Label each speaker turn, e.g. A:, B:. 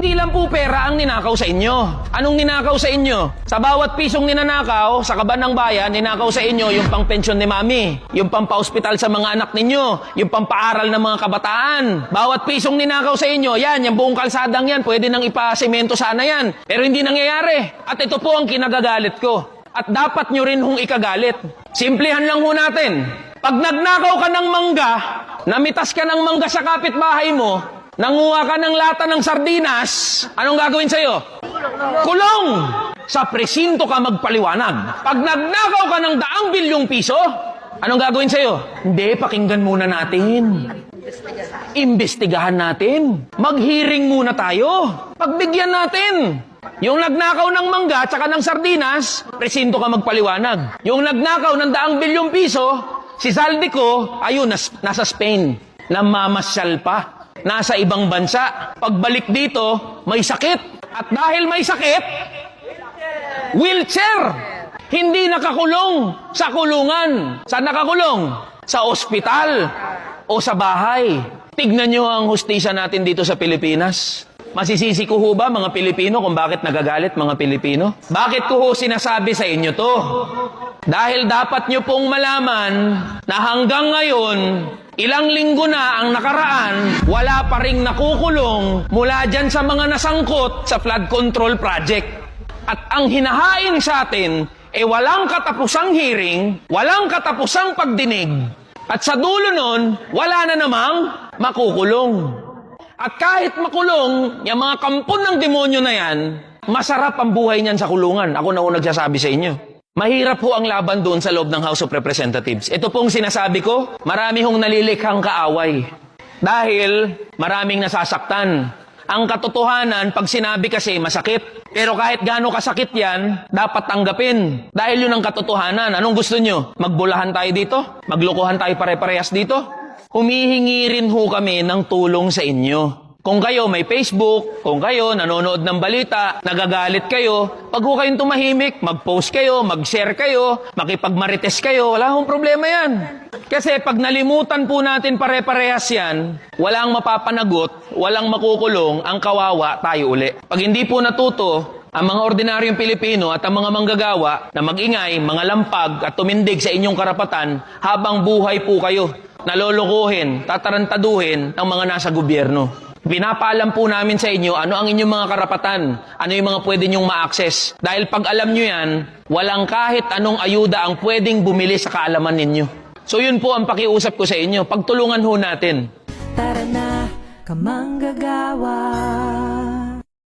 A: Hindi lang po pera ang ninakaw sa inyo. Anong ninakaw sa inyo? Sa bawat pisong ninanakaw, sa kaban ng bayan, ninakaw sa inyo yung pang-pensyon ni mami, yung pampa-hospital sa mga anak ninyo, yung pampaaral ng mga kabataan. Bawat pisong ninakaw sa inyo, yan, yung buong kalsadang yan, pwede nang ipasemento sana yan. Pero hindi nangyayari. At ito po ang kinagagalit ko. At dapat nyo rin hong ikagalit. Simplihan lang ho natin. Pag nagnakaw ka ng mangga, namitas ka ng mangga sa kapitbahay mo, nanguha ka ng lata ng sardinas, anong gagawin sa'yo? Kulong! Sa presinto ka magpaliwanag. Pag nagnakaw ka ng 100 bilyong piso, anong gagawin sa'yo? Hindi, pakinggan muna natin. Imbestigahan natin. Mag-hearing muna tayo. Pagbigyan natin. Yung nagnakaw ng mangga at saka ng sardinas, presinto ka magpaliwanag. Yung nagnakaw ng 100 bilyong piso, si Zaldico, ayun, nasa Spain. Namamasyal pa. Nasa ibang bansa. Pagbalik dito, may sakit. At dahil may sakit, wheelchair. Hindi nakakulong sa kulungan. Saan nakakulong? Sa ospital o sa bahay. Tignan nyo ang hustisya natin dito sa Pilipinas. Masisisi ko ho ba mga Pilipino kung bakit nagagalit mga Pilipino? Bakit ko ho sinasabi sa inyo to? Dahil dapat nyo pong malaman na hanggang ngayon, ilang linggo na ang nakaraan, wala pa ring nakukulong mula dyan sa mga nasangkot sa flood control project. At ang hinahain sa atin, walang katapusang hearing, walang katapusang pagdinig, at sa dulo nun, wala na namang makukulong. At kahit makulong, yung mga kampon ng demonyo na yan, masarap ang buhay niyan sa kulungan. Ako na ho nagsasabi sa inyo. Mahirap ho ang laban doon sa loob ng House of Representatives. Ito pong sinasabi ko, marami hong nalilikhang kaaway. Dahil maraming nasasaktan. Ang katotohanan, pag sinabi kasi masakit. Pero kahit gaano kasakit yan, dapat tanggapin. Dahil yun ang katotohanan. Anong gusto nyo? Magbulahan tayo dito? Maglokohan tayo pare-parehas dito? Humihingi rin ho kami ng tulong sa inyo. Kung kayo may Facebook, kung kayo nanonood ng balita, nagagalit kayo, pag ho kayong tumahimik, mag-post kayo, mag-share kayo, makipagmarites kayo, wala hong problema yan. Kasi pag nalimutan po natin pare-parehas yan, walang mapapanagot, walang makukulong, ang kawawa tayo uli. Pag hindi po natuto, ang mga ordinaryong Pilipino at ang mga manggagawa na mag-ingay, mga lampag at tumindig sa inyong karapatan habang buhay po kayo, nalolokohin, tatarantaduhin ng mga nasa gobyerno. Pinapaalam po namin sa inyo ano ang inyong mga karapatan, ano yung mga pwede nyong ma-access. Dahil pag alam nyo yan, walang kahit anong ayuda ang pwedeng bumili sa kaalaman ninyo. So yun po ang pakiusap ko sa inyo, pagtulungan ho natin.
B: Tara na, kamanggagawa.